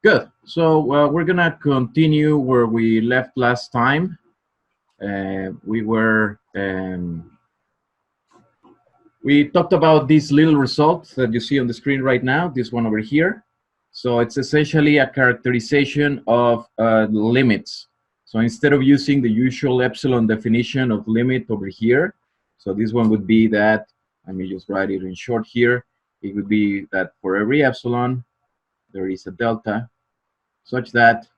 Good. So we're gonna continue where we left last time. We talked about this little result that you see on the screen right now. This one over here. So it's essentially a characterization of limits. So instead of using the usual epsilon definition of limit over here, so this one would be that. Let me just write it in short here. It would be that for every epsilon, there is a delta, such that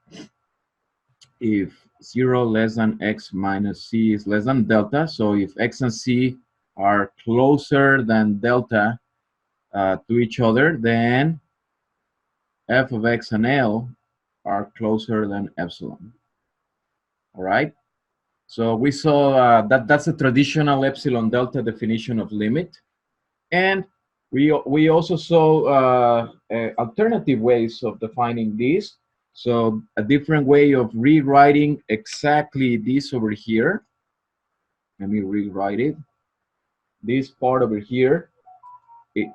if 0 less than x minus c is less than delta, so if x and c are closer than delta to each other, then f of x and L are closer than epsilon. All right? So we saw that's a traditional epsilon delta definition of limit. And we also saw alternative ways of defining this. So a different way of rewriting exactly this over here. Let me rewrite it. This part over here, it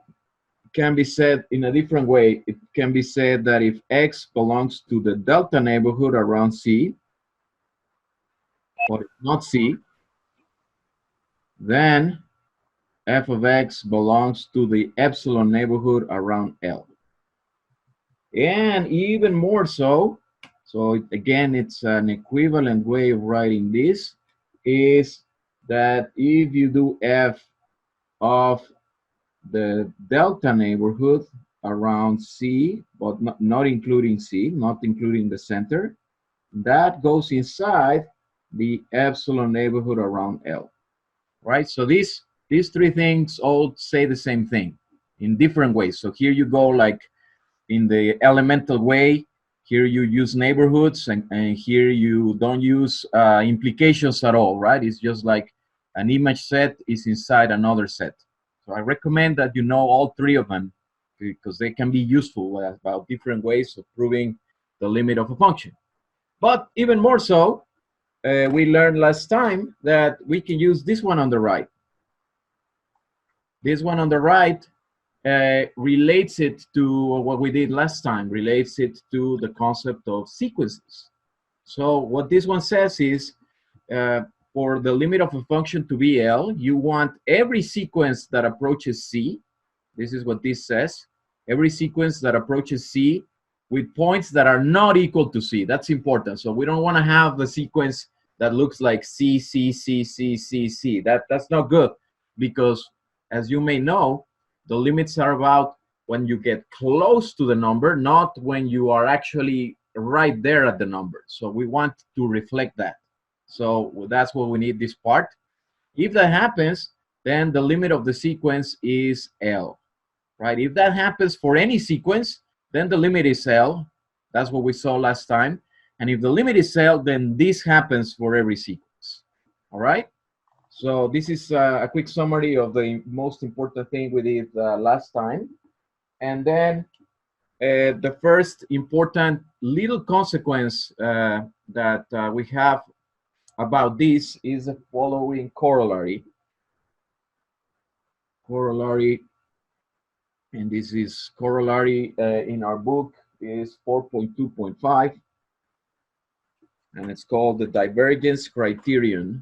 can be said in a different way. It can be said that if x belongs to the delta neighborhood around C, but it's not C, then f of x belongs to the epsilon neighborhood around L. And even more so, so again, it's an equivalent way of writing this, is that if you do f of the delta neighborhood around C, but not including C, not including the center, that goes inside the epsilon neighborhood around L, right? So these three things all say the same thing in different ways. So here you go like in the elemental way, here you use neighborhoods, and here you don't use implications at all, right? It's just like an image set is inside another set. So I recommend that you know all three of them because they can be useful about different ways of proving the limit of a function. But even more so, we learned last time that we can use this one on the right. This one on the right relates it to what we did last time, relates it to the concept of sequences. So what this one says is, for the limit of a function to be L, you want every sequence that approaches C, this is what this says, every sequence that approaches C with points that are not equal to C. That's important. So we don't want to have the sequence that looks like C, C, C, C, C, C. That's not good because, as you may know, the limits are about when you get close to the number, not when you are actually right there at the number. So we want to reflect that. So that's what we need, this part. If that happens, then the limit of the sequence is L, right? If that happens for any sequence, then the limit is L. That's what we saw last time. And if the limit is L, then this happens for every sequence, all right? So this is a quick summary of the most important thing we did last time. And then the first important little consequence that we have about this is the following corollary. Corollary, and this is corollary in our book is 4.2.5, and it's called the divergence criterion.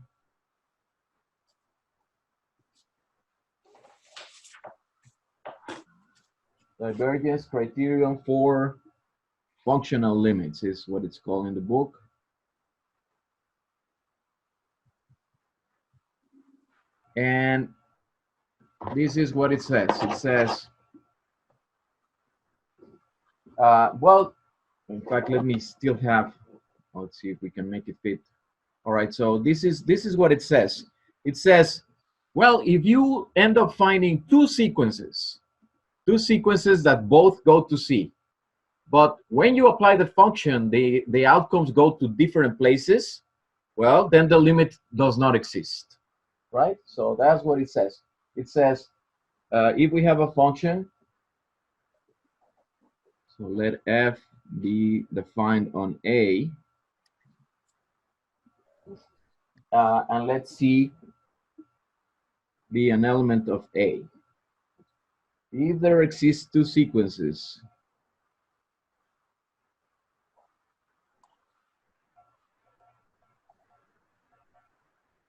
Divergence criterion for functional limits is what it's called in the book. And this is what it says. It says, well, in fact, let me still have, let's see if we can make it fit. All right, so this is what it says. It says, well, if you end up finding two sequences that both go to C, but when you apply the function, the outcomes go to different places, well, then the limit does not exist, right? So that's what it says. It says, if we have a function, so let f be defined on A, and let C be an element of A. If there exist two sequences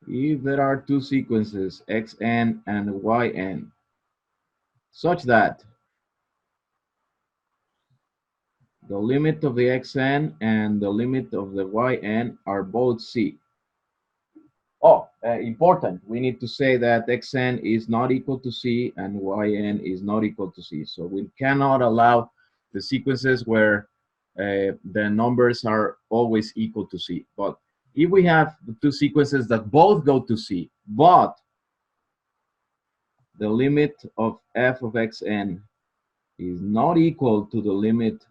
if there are two sequences, xn and yn, such that the limit of the xn and the limit of the yn are both c. Oh, important. We need to say that xn is not equal to c and yn is not equal to c. So we cannot allow the sequences where the numbers are always equal to c. But if we have the two sequences that both go to c, but the limit of f of xn is not equal to the limit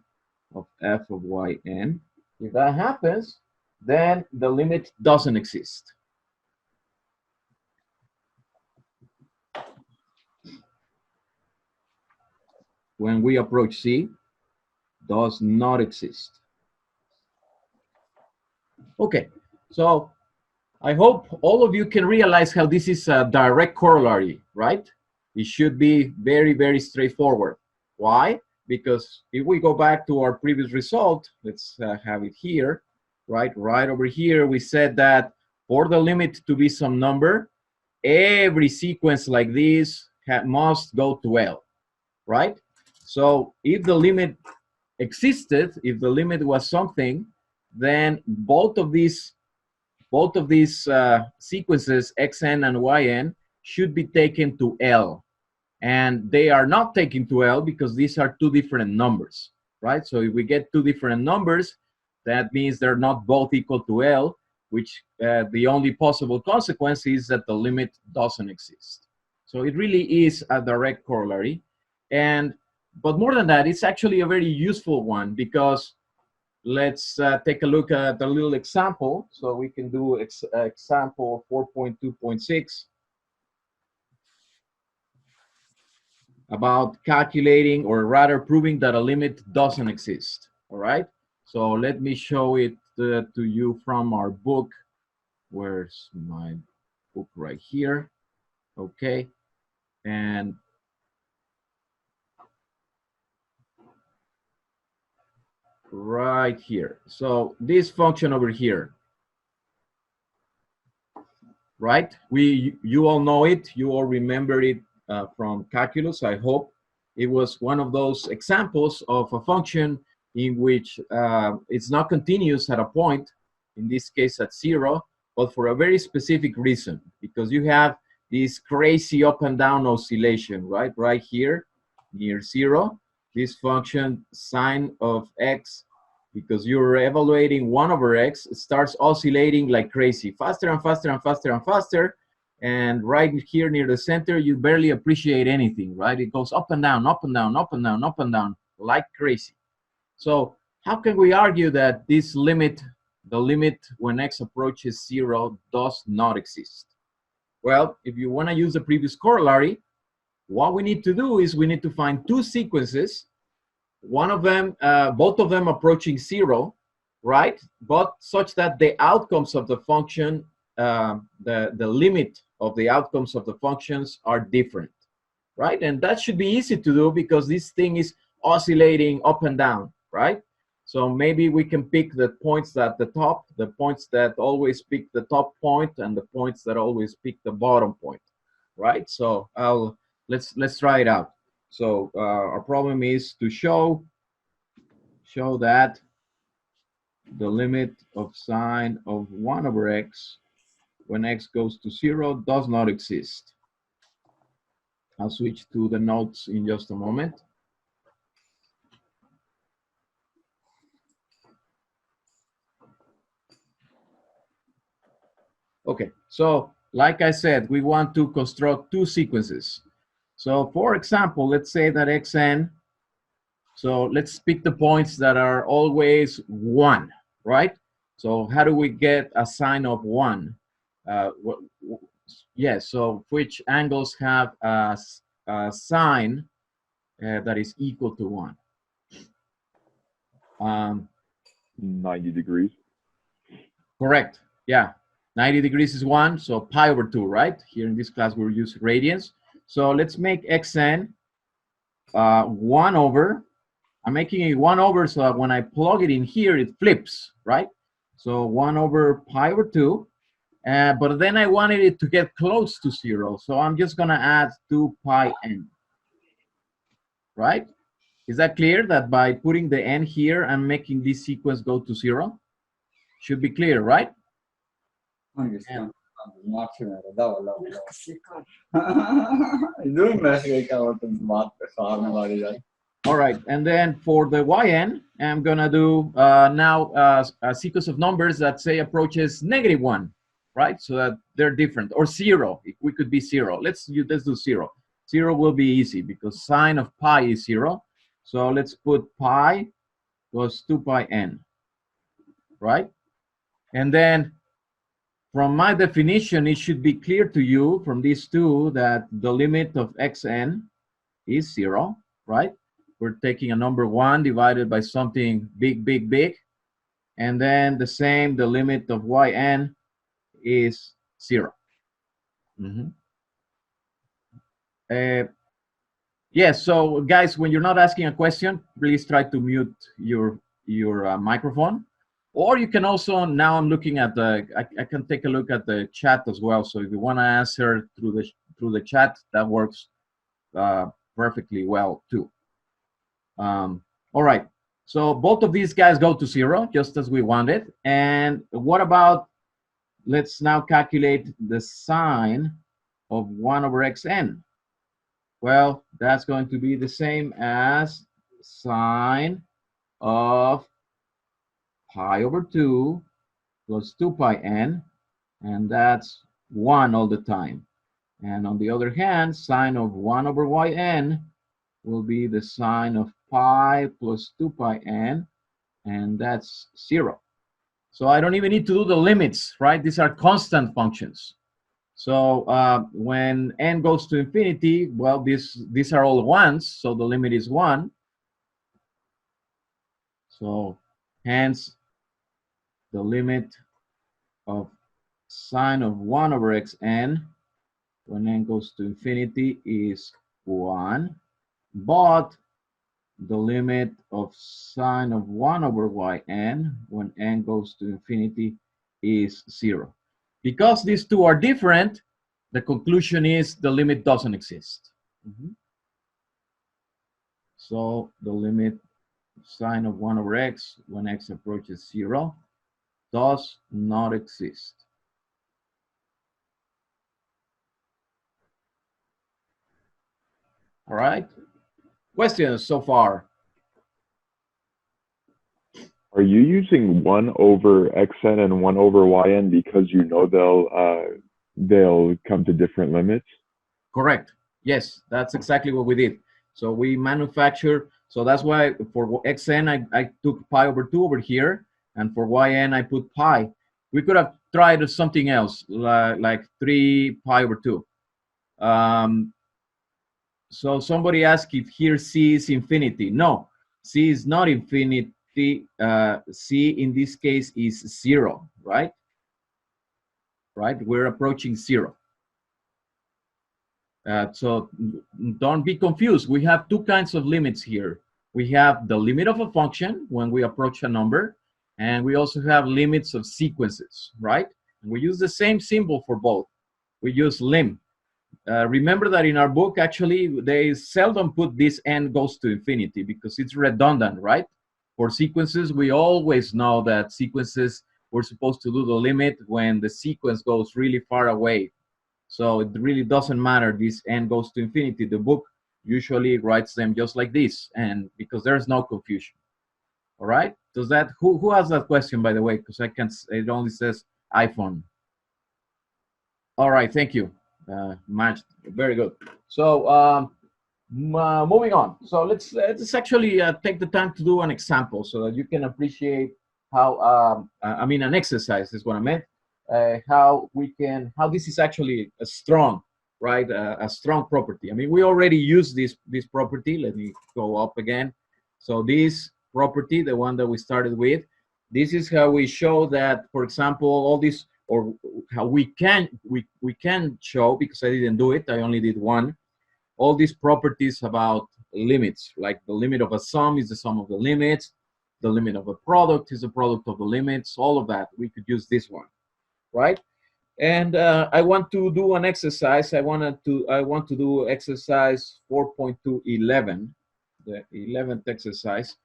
of f of yn, if that happens, then the limit doesn't exist. When we approach c, does not exist. Okay, so I hope all of you can realize how this is a direct corollary, right? It should be very, very straightforward. Why? Because if we go back to our previous result, let's have it here, right? Right over here, we said that for the limit to be some number, every sequence like this must go to L, right? So if the limit existed, if the limit was something, then both of these sequences, xn and yn, should be taken to L. And they are not taken to L because these are two different numbers, right? So if we get two different numbers, that means they're not both equal to L, which the only possible consequence is that the limit doesn't exist. So it really is a direct corollary. But more than that, it's actually a very useful one, because let's take a look at a little example. So we can do example 4.2.6 about calculating, or rather proving, that a limit doesn't exist. All right. So let me show it to you from our book. Where's my book? Right here. Okay. And right here. So this function over here, right? You all know it. You all remember it from calculus, I hope. It was one of those examples of a function in which it's not continuous at a point, in this case at 0, but for a very specific reason, because you have this crazy up and down oscillation, right? Right here near 0, this function sine of x, because you're evaluating 1 over x, starts oscillating like crazy, faster and faster and faster and faster. And right here near the center, you barely appreciate anything, right? It goes up and down, up and down, up and down, up and down, like crazy. So how can we argue that this limit, the limit when x approaches 0, does not exist? Well, if you want to use the previous corollary, what we need to do is we need to find two sequences, one of them, both of them approaching 0, right? But such that the outcomes of the function, the limit of the outcomes of the functions are different, right? And that should be easy to do because this thing is oscillating up and down, right? So maybe we can pick the points at the top, the points that always pick the top point, and the points that always pick the bottom point, right? So let's try it out. So our problem is to show that the limit of sine of 1 over x when x goes to 0 does not exist. I'll switch to the notes in just a moment. Okay, so like I said, we want to construct two sequences. So for example, let's say that xn, so let's pick the points that are always 1, right? So how do we get a sine of 1? Yes, so which angles have a sine that is equal to 1? 90 degrees. Correct, yeah. 90 degrees is 1, so pi over 2, right? Here in this class, we'll use radians. So let's make xn 1 over. I'm making it 1 over so that when I plug it in here, it flips, right? So 1 over pi over 2. But then I wanted it to get close to 0. So I'm just going to add 2 pi n, right? Is that clear that by putting the n here, I'm making this sequence go to 0? Should be clear, right? Understand. All right, and then for the yn, I'm gonna do now a sequence of numbers that say approaches -1, right? So that they're different, or 0. We could be 0. Let's do 0. 0 will be easy because sine of pi is 0. So let's put pi plus 2 pi n, right? And then from my definition, it should be clear to you from these two that the limit of xn is 0, right? We're taking a number 1 divided by something big, big, big. And then the same, the limit of yn is 0. Yes, so guys, when you're not asking a question, please try to mute your microphone. Or you can also, now I'm looking at the, I can take a look at the chat as well. So if you want to answer through the chat, that works perfectly well too. All right, so both of these guys go to 0, just as we wanted. And what about, let's now calculate the sine of 1 over xn. Well, that's going to be the same as sine of pi over 2 plus 2 pi n, and that's 1 all the time. And on the other hand, sine of 1 over yn will be the sine of pi plus 2 pi n, and that's 0. So I don't even need to do the limits, right? These are constant functions. So when n goes to infinity, well, these are all 1s, so the limit is 1. So hence, the limit of sine of 1 over xn when n goes to infinity is 1, but the limit of sine of 1 over yn when n goes to infinity is 0. Because these two are different, the conclusion is the limit doesn't exist. So the limit sine of 1 over x when x approaches 0 does not exist. All right. Questions so far? Are you using 1 over xn and 1 over yn because you know they'll come to different limits? Correct. Yes, that's exactly what we did. So we manufacture, so that's why for xn, I took pi over 2 over here, and for yn, I put pi. We could have tried something else, like 3 pi over 2. So somebody asked if here c is infinity. No, c is not infinity. C in this case is 0, right? Right, we're approaching 0. So don't be confused. We have two kinds of limits here. We have the limit of a function when we approach a number, and we also have limits of sequences, right? And we use the same symbol for both. We use lim. Remember that in our book, actually, they seldom put this n goes to infinity because it's redundant, right? For sequences, we always know that sequences, we're supposed to do the limit when the sequence goes really far away. So it really doesn't matter, this n goes to infinity. The book usually writes them just like this, and because there's no confusion. All right? Does that, who has that question, by the way? Because I can't, it only says iPhone. All right, thank you. Matched, very good. So moving on. So let's actually take the time to do an example so that you can appreciate how, I mean, an exercise is what I meant. How this is actually a strong, right? A strong property. I mean, we already used this property. Let me go up again. So this property, the one that we started with, this is how we show that, for example, all this, or how we can show, because I didn't do it, I only did one, all these properties about limits, like the limit of a sum is the sum of the limits, the limit of a product is the product of the limits, all of that. We could use this one, right? And I want to do an exercise. I want to do exercise 4.211, the 11th exercise,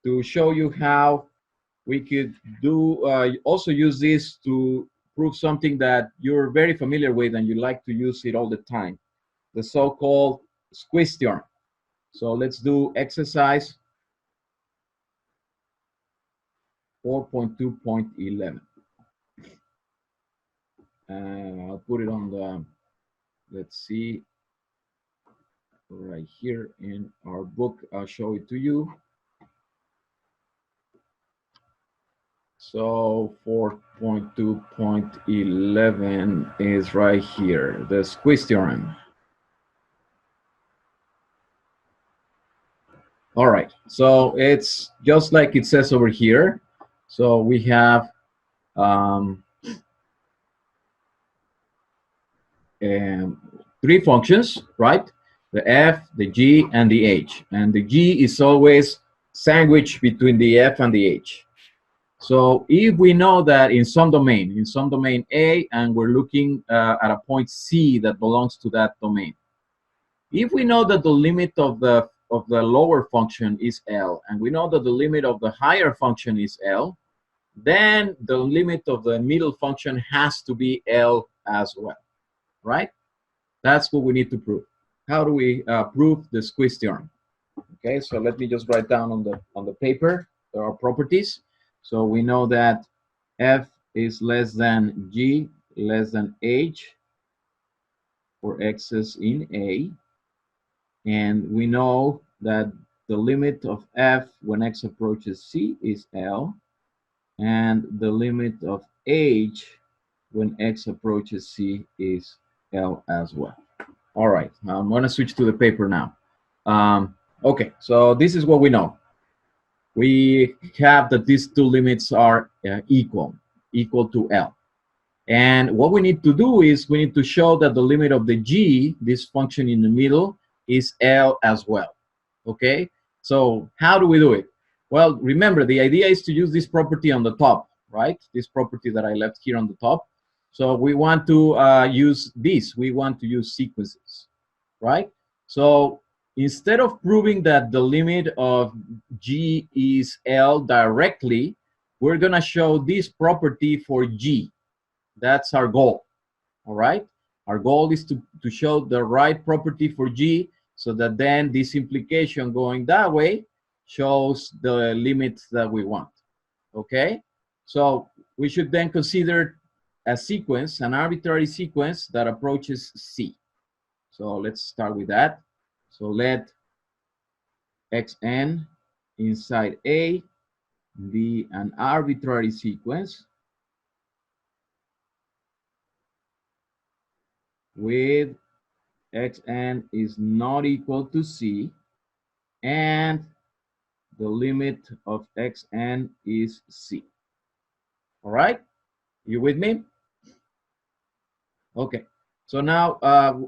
to show you how we could do also use this to prove something that you're very familiar with and you like to use it all the time, the so-called squeeze theorem. So let's do exercise 4.2.11. I'll put it on the, let's see, right here in our book. I'll show it to you. So 4.2.11 is right here, the squeeze theorem. All right, so it's just like it says over here. So we have three functions, right? The f, the g, and the h. And the g is always sandwiched between the f and the h. So if we know that in some domain A, and we're looking at a point C that belongs to that domain, if we know that the limit of the lower function is L, and we know that the limit of the higher function is L, then the limit of the middle function has to be L as well, right? That's what we need to prove. How do we prove the squeeze theorem? Okay, so let me just write down on the paper. There are properties. So we know that f is less than g less than h for x's in A. And we know that the limit of f when x approaches c is L. And the limit of h when x approaches c is L as well. All right, I'm going to switch to the paper now. Okay, so this is what we know. We have that these two limits are equal to L. And what we need to do is we need to show that the limit of the g, this function in the middle, is L as well. Okay, so how do we do it? Well, remember, the idea is to use this property on the top, right? This property that I left here on the top. So we want to use this. We want to use sequences, right? So instead of proving that the limit of g is L directly, we're going to show this property for g. That's our goal, all right? Our goal is to show the right property for g, so that then this implication going that way shows the limits that we want, okay? So we should then consider a sequence, an arbitrary sequence that approaches C. So let's start with that. So let xn inside A be an arbitrary sequence with xn is not equal to C, and the limit of xn is C. All right? You with me? Okay. So now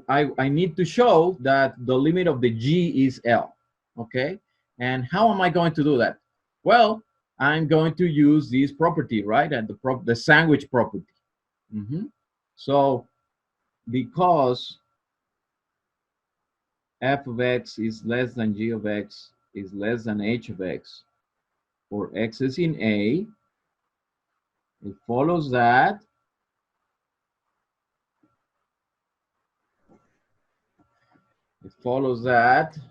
I need to show that the limit of the g is L. Okay? And how am I going to do that? Well, I'm going to use this property, right? And the sandwich property. So because f of x is less than g of x is less than h of x for x is in A, it follows that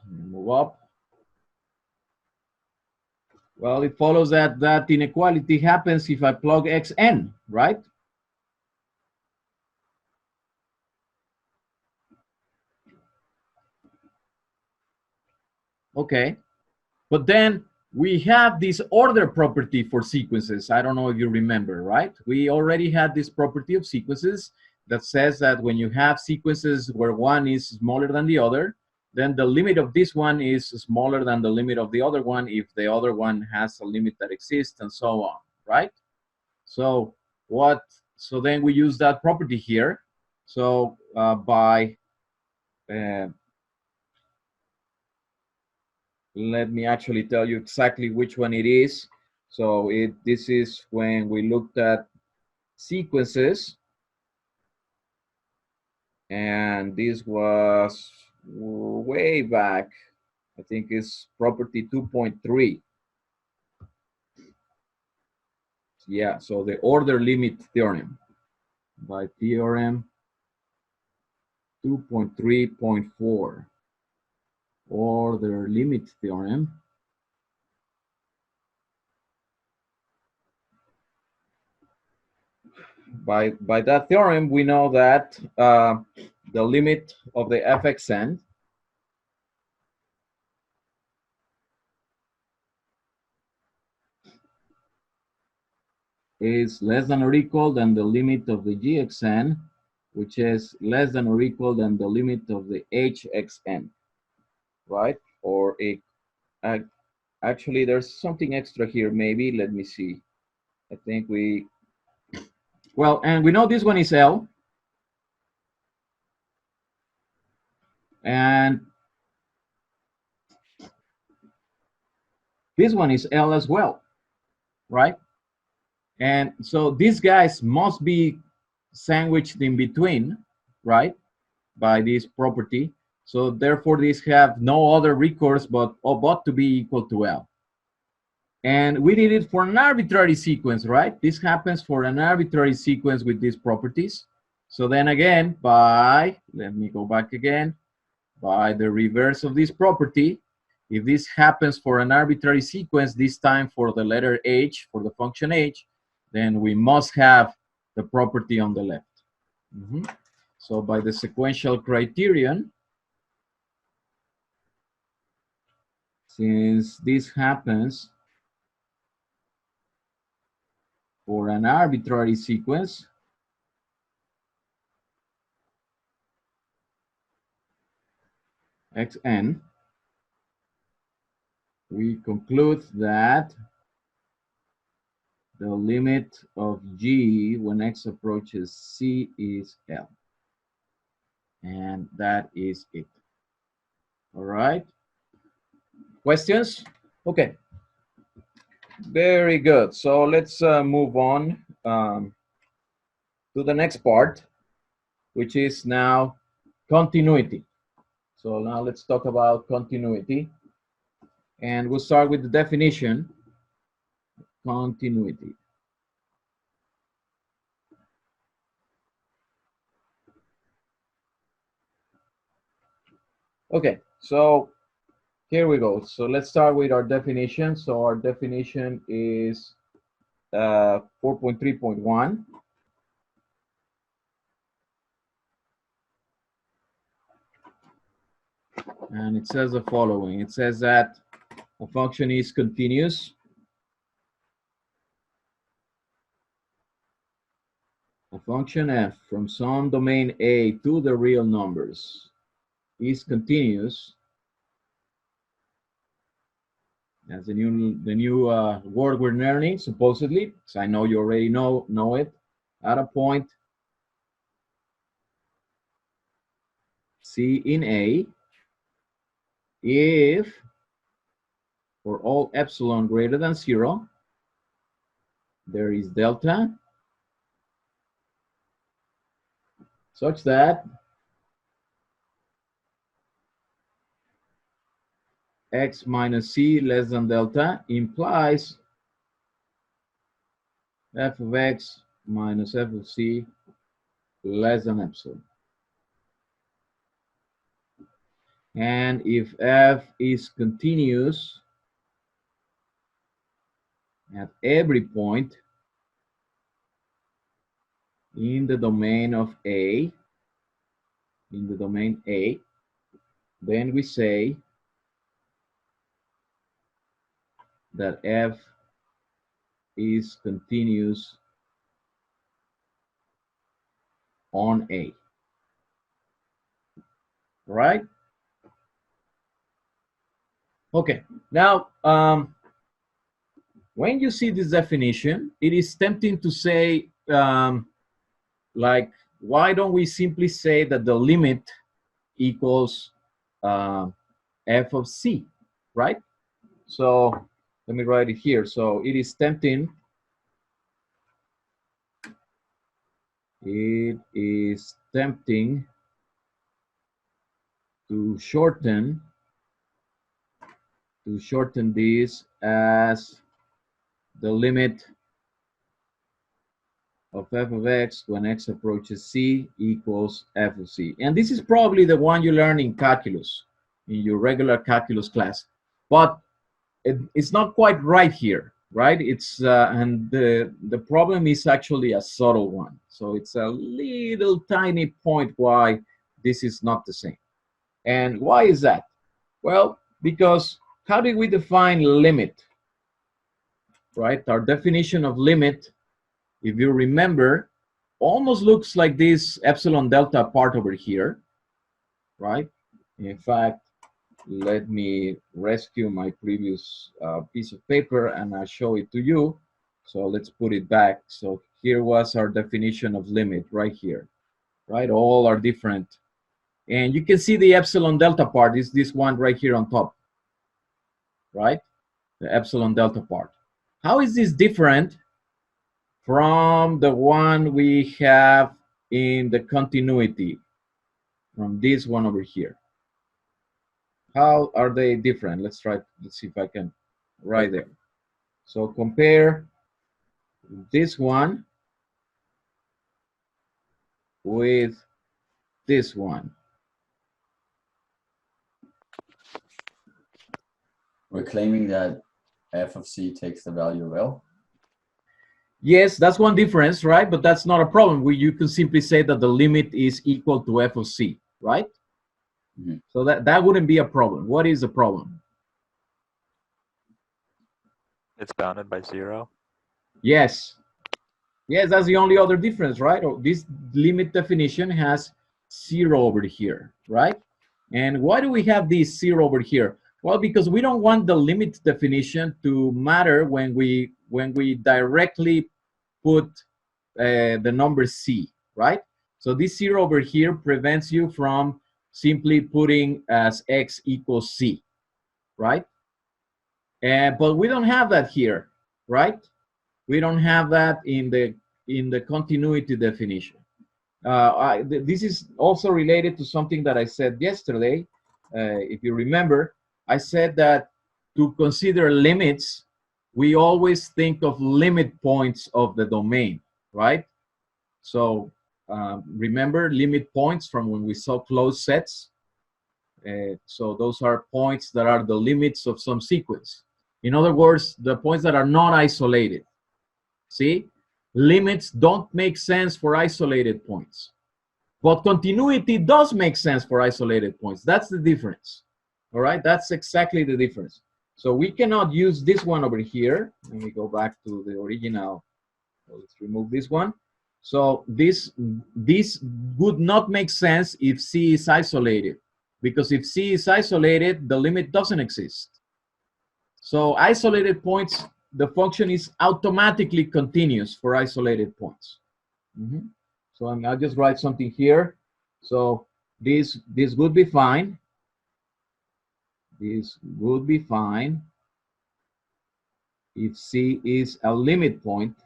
move up. Well, it follows that that inequality happens if I plug xn, right? Okay, but then we have this order property for sequences. I don't know if you remember, right? We already had this property of sequences that says that when you have sequences where one is smaller than the other, then the limit of this one is smaller than the limit of the other one if the other one has a limit that exists, and so on, right? So then we use that property here. So let me actually tell you exactly which one it is. So this is when we looked at sequences. And this was way back. I think it's property 2.3. Yeah, so the order limit theorem by theorem 2.3.4. Order limit theorem. By that theorem, we know that the limit of the fxn is less than or equal than the limit of the gxn, which is less than or equal than the limit of the hxn, right? Or actually, there's something extra here, maybe. Let me see. I think well, and we know this one is L. And this one is L as well, right? And so these guys must be sandwiched in between, right, by this property. So therefore, these have no other recourse but to be equal to L. And we did it for an arbitrary sequence, right? This happens for an arbitrary sequence with these properties. So then again, let me go back again, by the reverse of this property, if this happens for an arbitrary sequence, this time for the letter h, for the function h, then we must have the property on the left. So by the sequential criterion, since this happens for an arbitrary sequence, xn, we conclude that the limit of g when x approaches c is L. And that is it. All right. Questions? Okay. Very good. So let's move on to the next part, which is now continuity. So now let's talk about continuity. And we'll start with the definition. Continuity. Okay, so here we go. So let's start with our definition. So our definition is 4.3.1. And it says the following. It says that a function is continuous a function f from some domain A to the real numbers is continuous. That's the new word we're learning, supposedly. So I know you already know it. At a point C in A, if for all epsilon greater than 0, there is delta such that x minus c less than delta implies f of x minus f of c less than epsilon. And if f is continuous at every point in the domain of A, then we say that f is continuous on A. Right? Okay. Now, when you see this definition, it is tempting to say, like, why don't we simply say that the limit equals f of c, right? So let me write it here. So it is tempting. It is tempting to shorten this as the limit of f of x when x approaches c equals f of c. And this is probably the one you learn in calculus, in your regular calculus class. But it's not quite right here, right? It's and the problem is actually a subtle one. So it's a little tiny point why this is not the same. And why is that? Well, because how did we define limit, right? Our definition of limit, if you remember, almost looks like this epsilon delta part over here, right? In fact, let me rescue my previous piece of paper and I'll show it to you. So let's put it back. So here was our definition of limit right here, right? All are different. And you can see the epsilon delta part is this one right here on top, right? The epsilon delta part. How is this different from the one we have in the continuity, from this one over here? How are they different? Let's see if I can write there. So compare this one with this one. We're claiming that f of c takes the value of L. Yes, that's one difference, right? But that's not a problem. You can simply say that the limit is equal to f of c, right? Mm-hmm. So that wouldn't be a problem. What is the problem? It's bounded by 0. Yes. Yes, that's the only other difference, right? This limit definition has 0 over here, right? And why do we have this 0 over here? Well, because we don't want the limit definition to matter when we directly put the number c, right? So this 0 over here prevents you from simply putting as x equals c, right? But we don't have that here, right? We don't have that in the continuity definition. This is also related to something that I said yesterday. If you remember, I said that to consider limits, we always think of limit points of the domain, right? So remember limit points from when we saw closed sets. So those are points that are the limits of some sequence. In other words, the points that are not isolated. See, limits don't make sense for isolated points, but continuity does make sense for isolated points. That's the difference. All right, that's exactly the difference. So we cannot use this one over here. Let me go back to the original. Let's remove this one. So this would not make sense if C is isolated, because if C is isolated, the limit doesn't exist. So isolated points, the function is automatically continuous for isolated points. So I'll just write something here. So this would be fine. This would be fine if C is a limit point.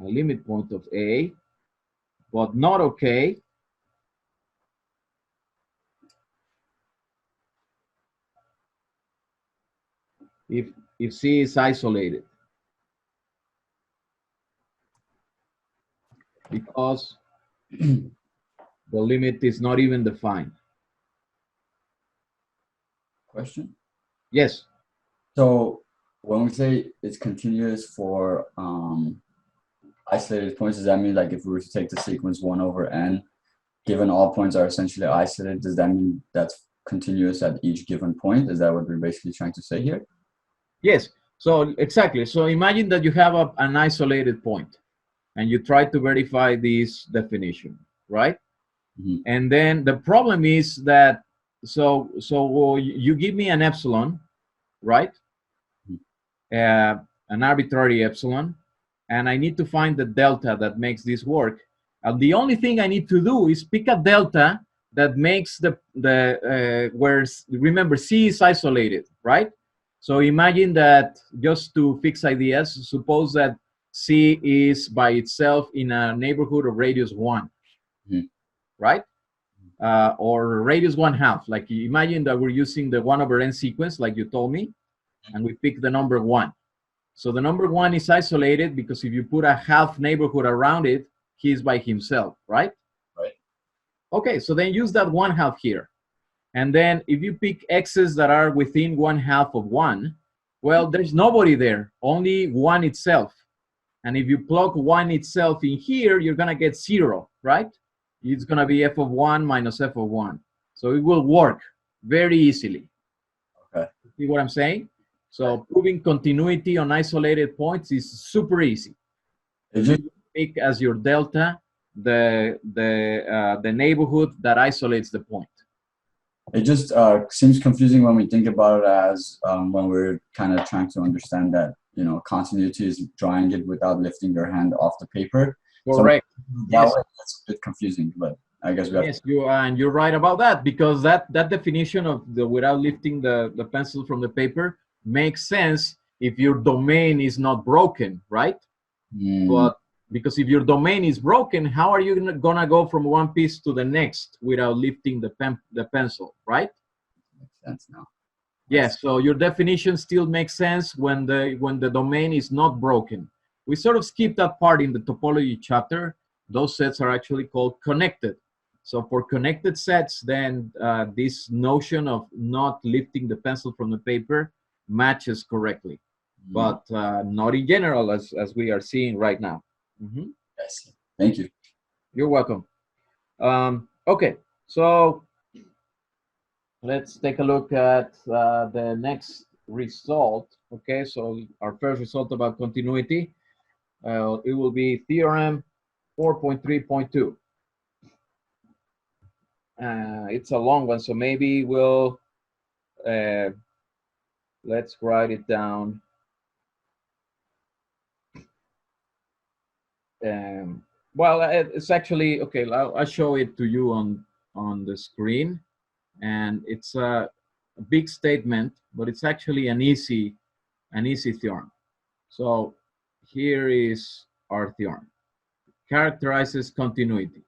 A limit point of A, but not okay if C is isolated, because the limit is not even defined. Question? Yes. So when we say it's continuous for isolated points, does that mean like if we were to take the sequence 1 over n, given all points are essentially isolated, does that mean that's continuous at each given point? Is that what we're basically trying to say here? Yes. So exactly. So imagine that you have an isolated point and you try to verify this definition, right? And then the problem is that, so you give me an epsilon, right? An arbitrary epsilon, and I need to find the delta that makes this work. And the only thing I need to do is pick a delta that makes where, remember, C is isolated, right? So imagine that, just to fix ideas, suppose that C is by itself in a neighborhood of radius 1, right? Or radius 1/2. Like imagine that we're using the 1/n sequence, like you told me, and we pick the number 1. So the number 1 is isolated because if you put a half neighborhood around it, he's by himself, right? Right. Okay, so then use that 1/2 here. And then if you pick x's that are within 1/2 of 1, well, there's nobody there, only 1 itself. And if you plug 1 itself in here, you're going to get 0, right? It's going to be f of 1 minus f of 1. So it will work very easily. Okay. See what I'm saying? So proving continuity on isolated points is super easy. You pick as your delta the neighborhood that isolates the point. It just seems confusing when we think about it as when we're kind of trying to understand that, you know, continuity is drawing it without lifting your hand off the paper. Correct. So Yes. That's a bit confusing, but I guess we have yes, you're right about that, because that definition of the without lifting the pencil from the paper makes sense if your domain is not broken, right? But because if your domain is broken, how are you gonna go from one piece to the next without lifting the pencil, right? Makes sense now. Yes, so your definition still makes sense when the domain is not broken. We sort of skipped that part in the topology chapter. Those sets are actually called connected. So for connected sets, then this notion of not lifting the pencil from the paper matches correctly, but not in general, as we are seeing right now. Yes. Thank you. You're welcome. Okay, so let's take a look at the next result. Okay, so our first result about continuity, it will be theorem 4.3.2. It's a long one, so maybe we'll let's write it down. Well, it's actually okay. I'll show it to you on the screen, and it's a big statement, but it's actually an easy theorem. So here is our theorem. Characterizes continuity.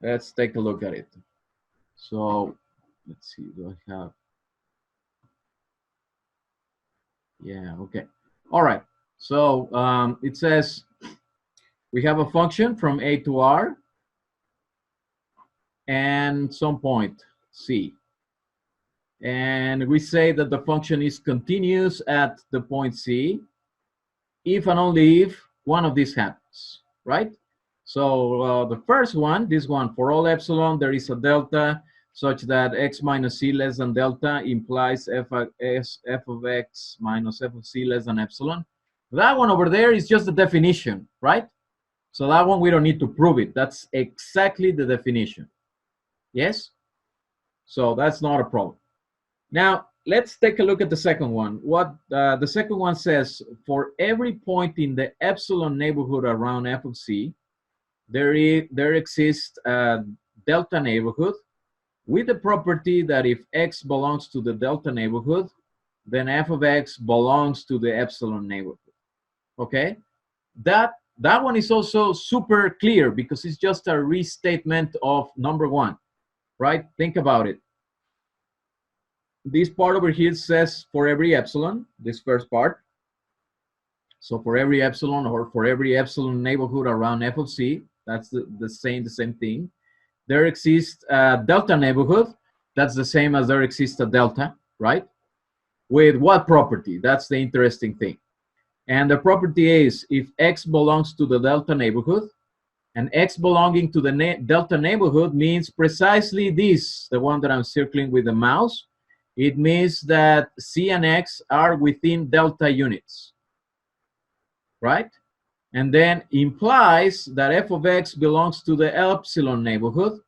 Let's take a look at it. So let's see, do I have? Yeah, okay. All right. So it says we have a function from A to R and some point C. And we say that the function is continuous at the point C if and only if one of these happens, right? So the first one, this one, for all epsilon, there is a delta such that x minus c less than delta implies f of x minus f of c less than epsilon. That one over there is just the definition, right? So that one, we don't need to prove it. That's exactly the definition. Yes? So that's not a problem. Now, let's take a look at the second one. What the second one says, for every point in the epsilon neighborhood around f of c, there exists a delta neighborhood with the property that if x belongs to the delta neighborhood, then f of x belongs to the epsilon neighborhood. Okay? That one is also super clear because it's just a restatement of number one, right? Think about it. This part over here says for every epsilon, this first part. So for every epsilon or for every epsilon neighborhood around f of c, that's the same thing. There exists a delta neighborhood. That's the same as there exists a delta, right? With what property? That's the interesting thing. And the property is if x belongs to the delta neighborhood, and x belonging to the delta neighborhood means precisely this, the one that I'm circling with the mouse. It means that c and x are within delta units, right? And then implies that f of x belongs to the epsilon neighborhood.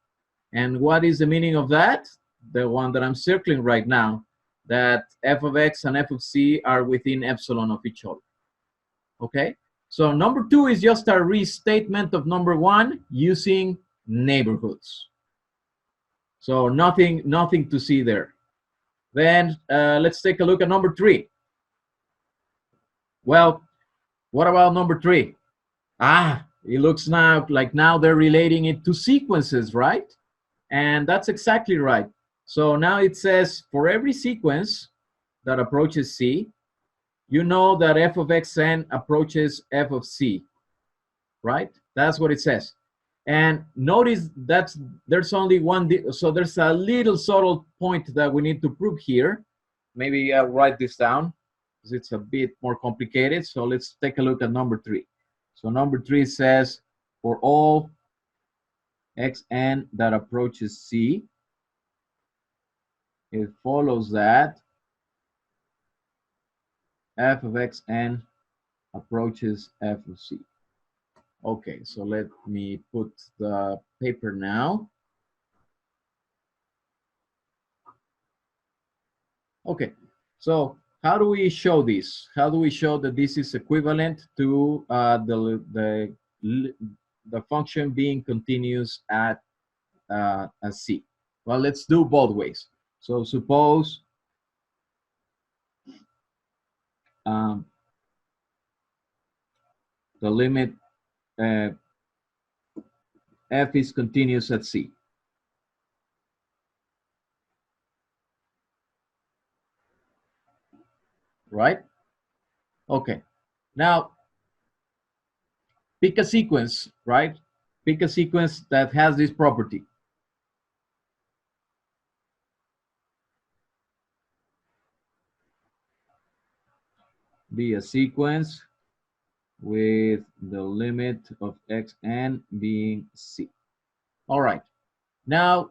And what is the meaning of that? The one that I'm circling right now, that f of x and f of c are within epsilon of each other. Okay? So number two is just a restatement of number one using neighborhoods. So nothing to see there. Then let's take a look at number three. Well, what about number 3? It looks now like now they're relating it to sequences, right? And that's exactly right. So now it says for every sequence that approaches C, you know that f of xn approaches f of c, right? That's what it says. And notice that there's only one, so there's a little subtle point that we need to prove here. Maybe I'll write this down because it's a bit more complicated. So let's take a look at number 3. So number 3 says for all xn that approaches c, it follows that f of xn approaches f of c. Okay, so let me put the paper now. Okay, so how do we show this? How do we show that this is equivalent to the function being continuous at c? Well, let's do both ways. So suppose the limit f is continuous at c. Right? Okay. Now, pick a sequence, right? Pick a sequence that has this property. Be a sequence with the limit of xn being c. All right. Now,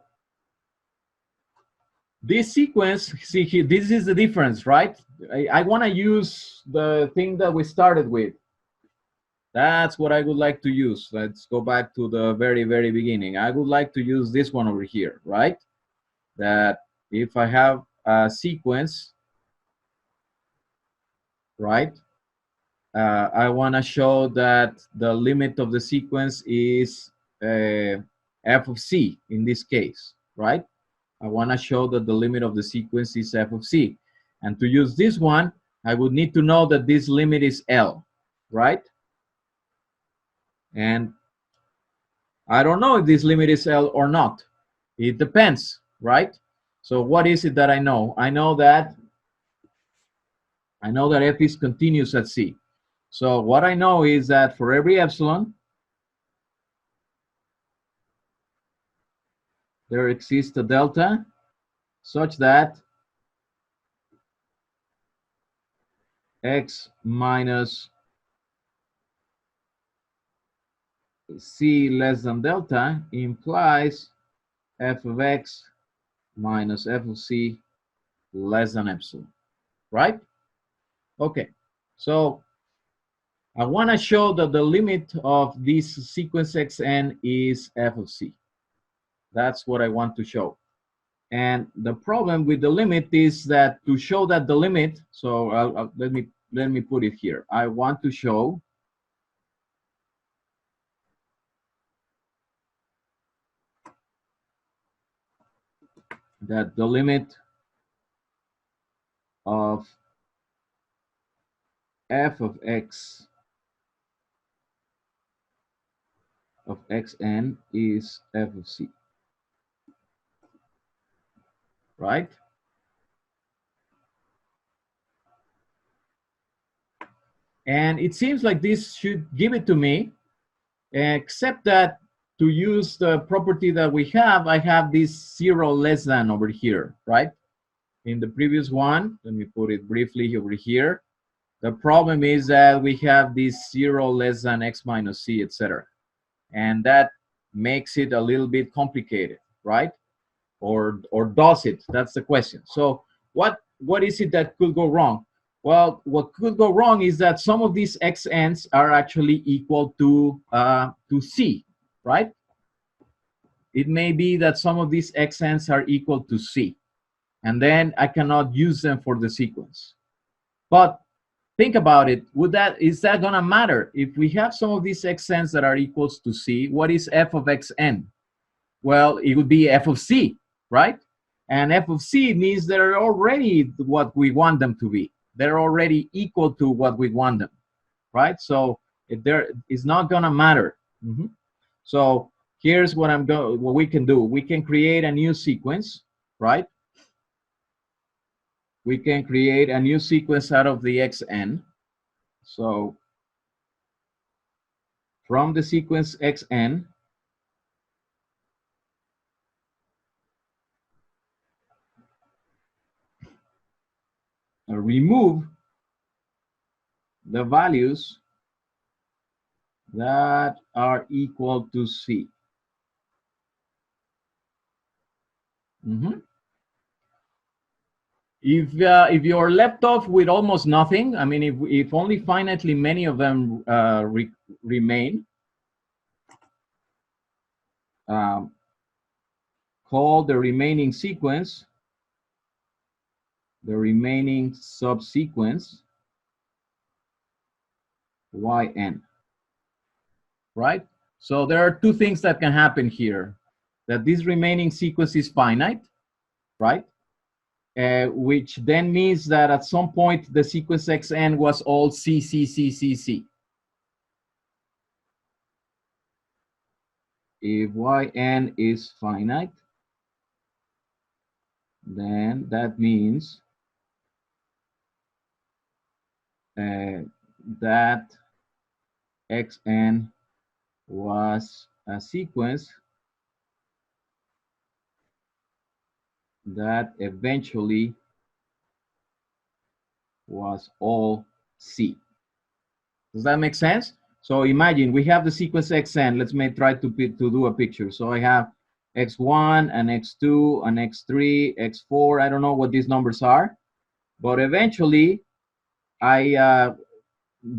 this sequence, see here, this is the difference, right? I want to use the thing that we started with. That's what I would like to use. Let's go back to the very, very beginning. I would like to use this one over here, right? That if I have a sequence, right? I want to show that the limit of the sequence is f of c in this case, right? I want to show that the limit of the sequence is f of c. And to use this one, I would need to know that this limit is L, right? And I don't know if this limit is L or not. It depends, right? So what is it that I know? I know that f is continuous at c. So what I know is that for every epsilon, there exists a delta such that x minus c less than delta implies f of x minus f of c less than epsilon, right? Okay, so I want to show that the limit of this sequence xn is f of c. That's what I want to show. And the problem with the limit is that to show that the limit, so let me put it here. I want to show that the limit of f of x of xn is f of c, right? And it seems like this should give it to me, except that to use the property that we have, I have this 0 less than over here, right? In the previous one, let me put it briefly over here. The problem is that we have this 0 less than x minus c, etc. And that makes it a little bit complicated, right? Or does it? That's the question. So what is it that could go wrong? Well, what could go wrong is that some of these xn's are actually equal to c, right? It may be that some of these xn's are equal to c, and then I cannot use them for the sequence. But think about it. Is that gonna matter? If we have some of these xn's that are equals to c, what is f of xn? Well, it would be f of c, right? And f of c means they're already what we want them to be. they're already equal to what we want them, right? So it's not gonna matter. So here's what what we can do. We can create a new sequence, right? We can create a new sequence out of the xn. So from the sequence xn, remove the values that are equal to C. If you're left off with almost nothing, I mean, if only finitely many of them remain, call the remaining sequence, the remaining subsequence, yn, right? So there are two things that can happen here. That this remaining sequence is finite, right? Which then means that at some point the sequence xn was all C, C, C, C, C. If yn is finite, then that means that xn was a sequence that eventually was all C. Does that make sense? So imagine we have the sequence xn. Let's try to do a picture. So I have x1 and x2 and x3, x4. I don't know what these numbers are, but eventually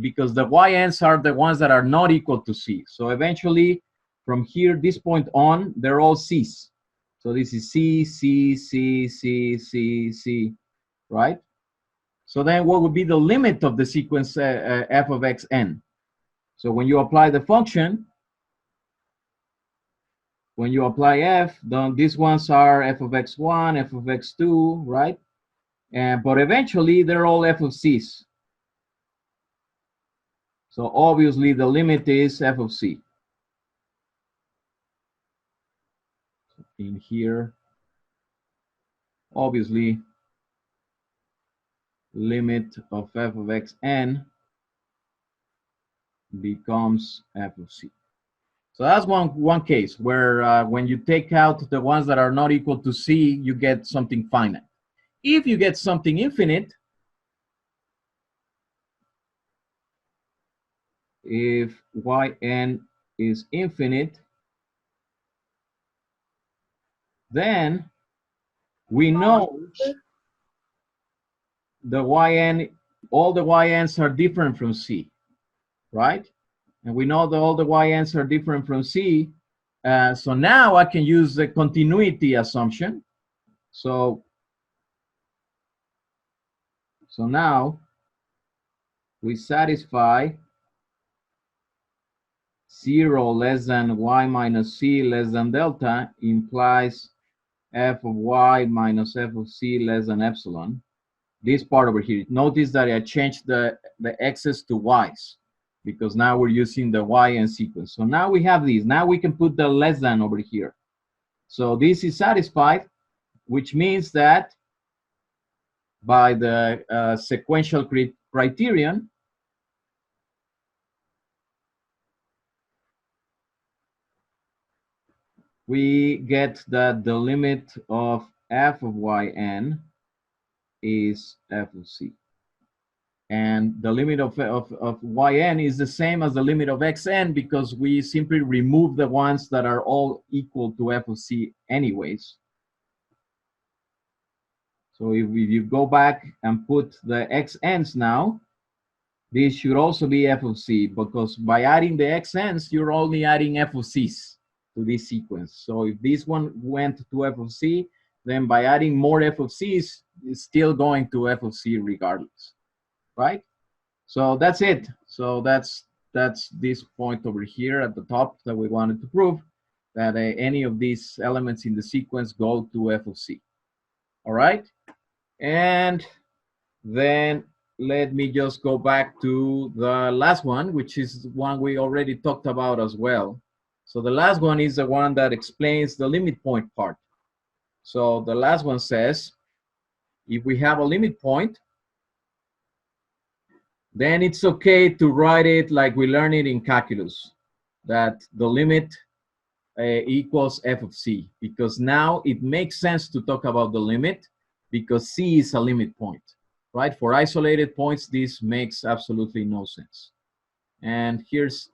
because the yns are the ones that are not equal to C. So eventually from here, this point on, they're all C's. So this is C, C, C, C, C, C, right? So then what would be the limit of the sequence f of xn? So when you apply the function, when you apply f, then these ones are f of x1, f of x2, right? But eventually they're all f of c's. So obviously the limit is f of c. In here, obviously, limit of f of xn becomes f of c. So that's one case where when you take out the ones that are not equal to c, you get something finite. If you get something infinite, if yn is infinite, then we know the yn, all the yns are different from C, right? And we know that all the yns are different from C. So now I can use the continuity assumption. So now we satisfy 0 less than y minus c less than delta implies f of y minus f of c less than epsilon. This part over here. Notice that I changed the x's to y's because now we're using the yn sequence. So now we have these. Now we can put the less than over here. So this is satisfied, which means that by the sequential criterion, we get that the limit of f of yn is f of c. And the limit of yn is the same as the limit of xn because we simply remove the ones that are all equal to f of c anyways. So if you go back and put the xn's now, this should also be f of c because by adding the xn's, you're only adding f of c's to this sequence. So if this one went to f of c, then by adding more f of c's, it's still going to f of c regardless, right? So that's it. So that's this point over here at the top that we wanted to prove that any of these elements in the sequence go to f of c. All right, and then let me just go back to the last one, which is one we already talked about as well. So the last one is the one that explains the limit point part. So the last one says, if we have a limit point, then it's okay to write it like we learned it in calculus, that the limit equals f of c, because now it makes sense to talk about the limit because c is a limit point, right? For isolated points, this makes absolutely no sense. And here's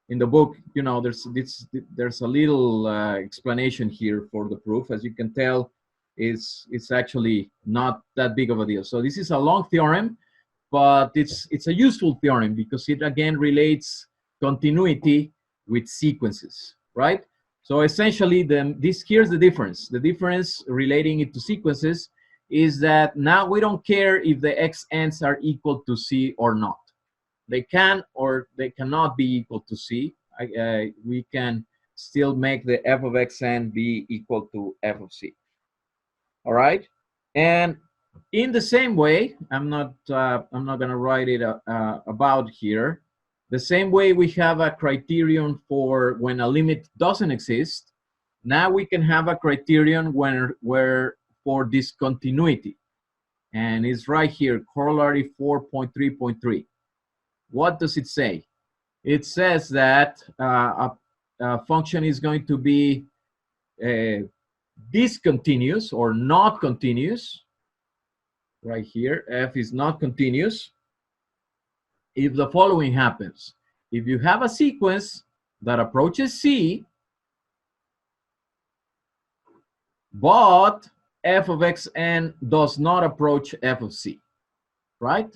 in the book, you know, there's a little explanation here for the proof. As you can tell, it's actually not that big of a deal. So this is a long theorem, but it's a useful theorem because it again relates continuity with sequences, right? So essentially, here's the difference. The difference relating it to sequences is that now we don't care if the xn's are equal to c or not. They can or they cannot be equal to c. We can still make the f of xn be equal to f of c. All right, and in the same way, I'm not going to write it about here. The same way we have a criterion for when a limit doesn't exist. Now we can have a criterion where for discontinuity, and it's right here, corollary 4.3.3. What does it say? It says that a function is going to be discontinuous or not continuous. Right here, f is not continuous if the following happens. If you have a sequence that approaches c, but f of xn does not approach f of c, right?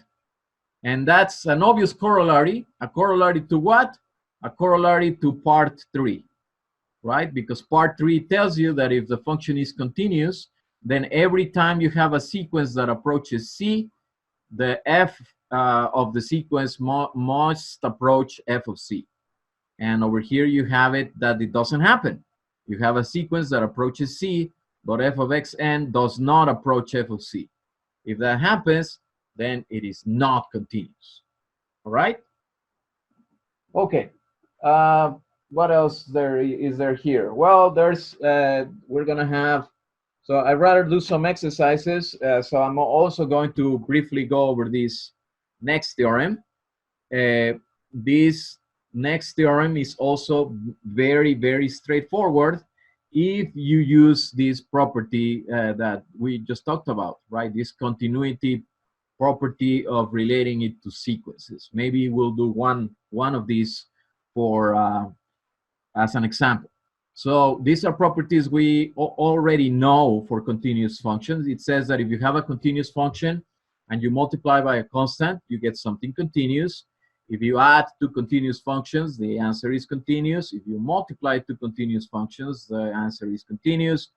And that's an obvious corollary. A corollary to what? A corollary to part 3, right? Because part 3 tells you that if the function is continuous, then every time you have a sequence that approaches c, the f of the sequence must approach f of c. And over here you have it that it doesn't happen. You have a sequence that approaches c, but f of xn does not approach f of c. If that happens, then it is not continuous. All right? Okay. What else is there here? Well, we're going to have, so I'd rather do some exercises. So I'm also going to briefly go over this next theorem. This next theorem is also very, very straightforward if you use this property that we just talked about, right? This continuity property of relating it to sequences. Maybe we'll do one of these for as an example. So these are properties we already know for continuous functions. It says that if you have a continuous function and you multiply by a constant, you get something continuous. If you add two continuous functions, the answer is continuous. If you multiply two continuous functions, the answer is continuous.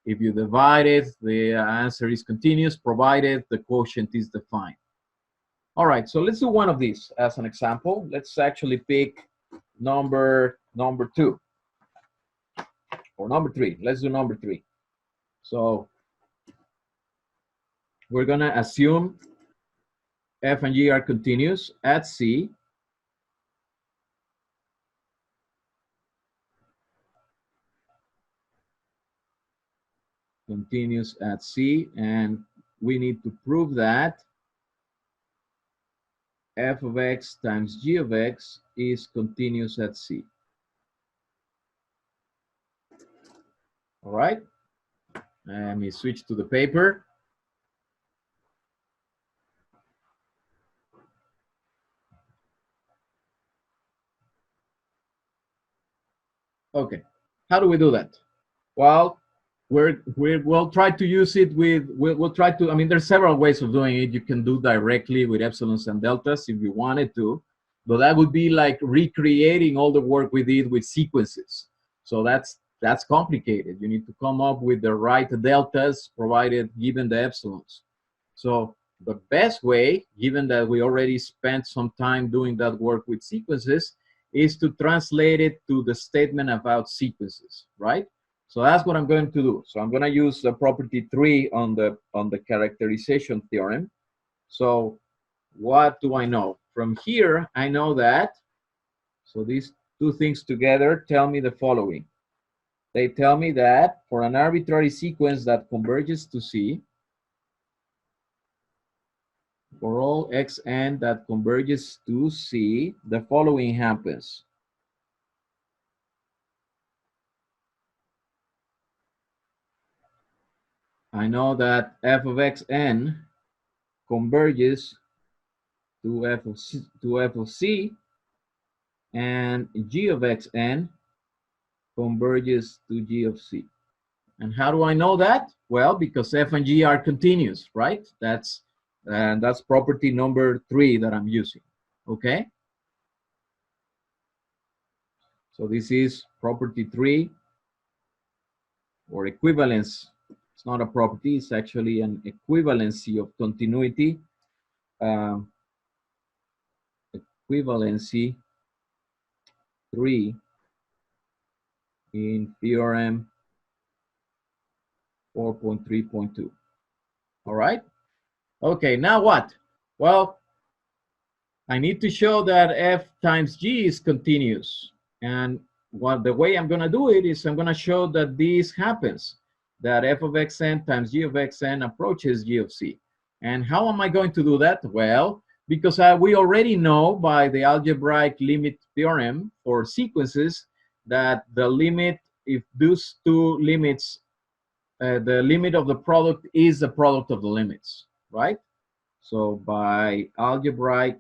If you divide it, the answer is continuous, provided the quotient is defined. All right, so let's do one of these as an example. Let's actually pick number 2 or number 3. Let's do number 3. So we're gonna assume f and g are continuous at c. Continuous at c, and we need to prove that f of x times g of x is continuous at c. All right, let me switch to the paper. Okay, how do we do that? Well, we'll try to use it with, we'll try to, I mean, there's several ways of doing it. You can do directly with epsilons and deltas if you wanted to, but that would be like recreating all the work we did with sequences. So that's complicated. You need to come up with the right deltas provided given the epsilons. So the best way, given that we already spent some time doing that work with sequences, is to translate it to the statement about sequences, right? So that's what I'm going to do. So I'm going to use the property 3 on the characterization theorem. So what do I know? From here, I know that, so these two things together tell me the following. They tell me that for an arbitrary sequence that converges to C, for all xn that converges to C, the following happens. I know that f of xn converges to f of C, and g of xn converges to g of C. And how do I know that? Well, because f and g are continuous, right? That's property number 3 that I'm using, okay? So this is property 3, or equivalence. It's not a property, it's actually an equivalency of continuity. Equivalency 3 in theorem 4.3.2. All right? Okay, now what? Well, I need to show that f times g is continuous. And the way I'm going to do it is I'm going to show that this happens, that f of xn times g of xn approaches g of c. And how am I going to do that? Well, because we already know by the algebraic limit theorem for sequences that the limit, if those two limits, the limit of the product is the product of the limits, right? So by algebraic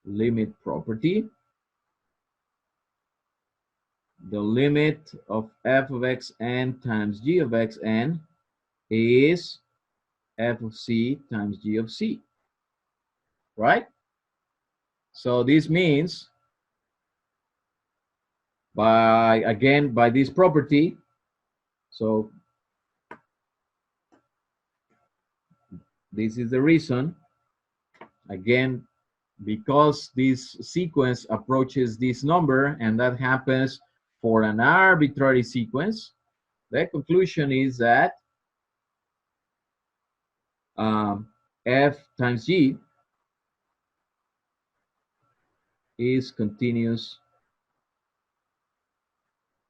limit property, the limit of f of xn times g of xn is f of c times g of c, right? So this means by this property, so this is the reason, again, because this sequence approaches this number, and that happens for an arbitrary sequence, the conclusion is that f times g is continuous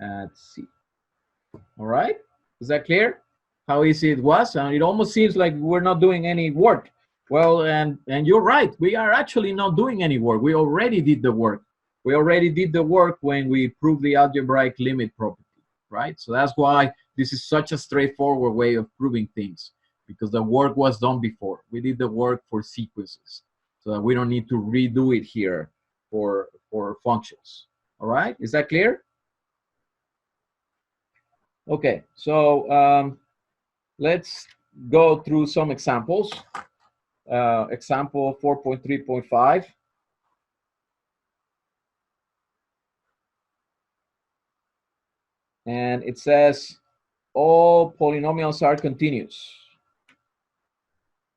at C. All right? Is that clear? How easy it was? And it almost seems like we're not doing any work. Well, and you're right. We are actually not doing any work. We already did the work. We already did the work when we proved the algebraic limit property, right? So that's why this is such a straightforward way of proving things, because the work was done before. We did the work for sequences, so that we don't need to redo it here for functions. All right? Is that clear? Okay, so let's go through some examples. Example 4.3.5. And it says all polynomials are continuous,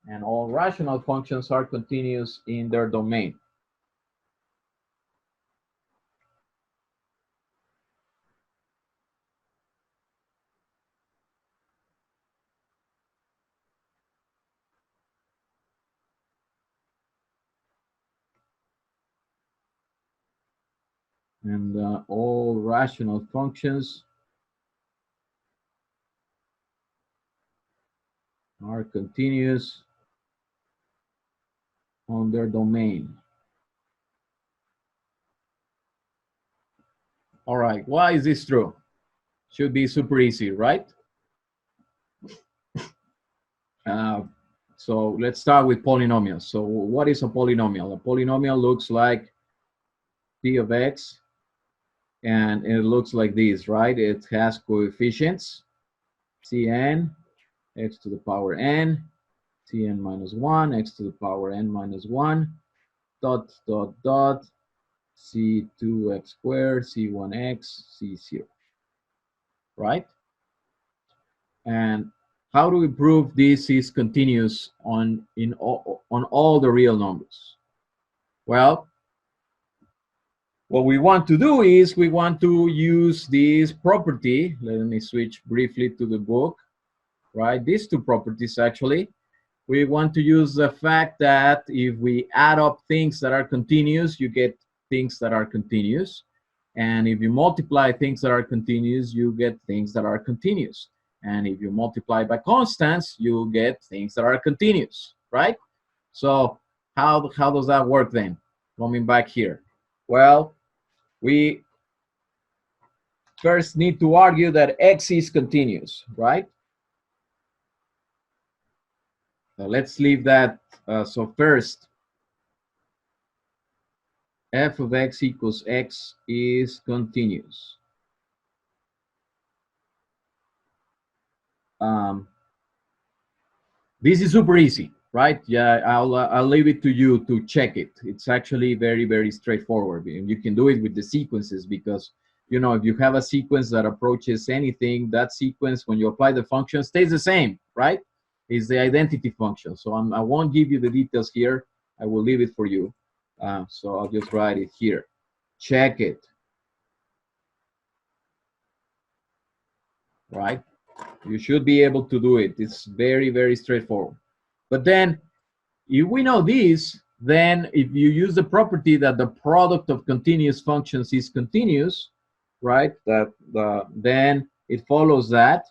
and all rational functions are continuous in their domain. And all rational functions are continuous on their domain. All right, why is this true? Should be super easy, right? So let's start with polynomials. So what is a polynomial? A polynomial looks like p of x, and it looks like this, right? It has coefficients, Cn, x to the power n, Cn minus 1, x to the power n minus 1, dot, dot, dot, C2x squared, C1x, C0, right? And how do we prove this is continuous on all the real numbers? Well, what we want to do is we want to use this property. Let me switch briefly to the book, right? These two properties actually. we want to use the fact that if we add up things that are continuous, you get things that are continuous. And if you multiply things that are continuous, you get things that are continuous. And if you multiply by constants, you get things that are continuous, right? So how does that work then? Coming back here. Well, we first need to argue that x is continuous, right? So let's leave that. So first, f of x equals x is continuous. This is super easy, right? Yeah, I'll leave it to you to check it. It's actually very, very straightforward. And you can do it with the sequences because, you know, if you have a sequence that approaches anything, that sequence, when you apply the function, stays the same, right? It's the identity function. So I won't give you the details here. I will leave it for you. So I'll just write it here. Check it. Right? You should be able to do it. It's very, very straightforward. But then, if we know this, then if you use the property that the product of continuous functions is continuous, right? Then it follows that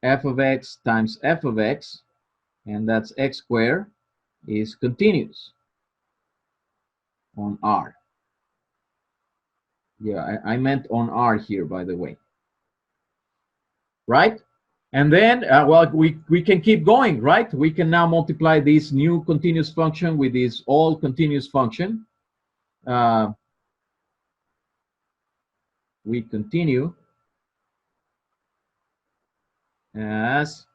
f of x times f of x, and that's x squared, is continuous on R. Yeah, I meant on R here, by the way. Right? And then, well, we can keep going, right? We can now multiply this new continuous function with this old continuous function. We continue as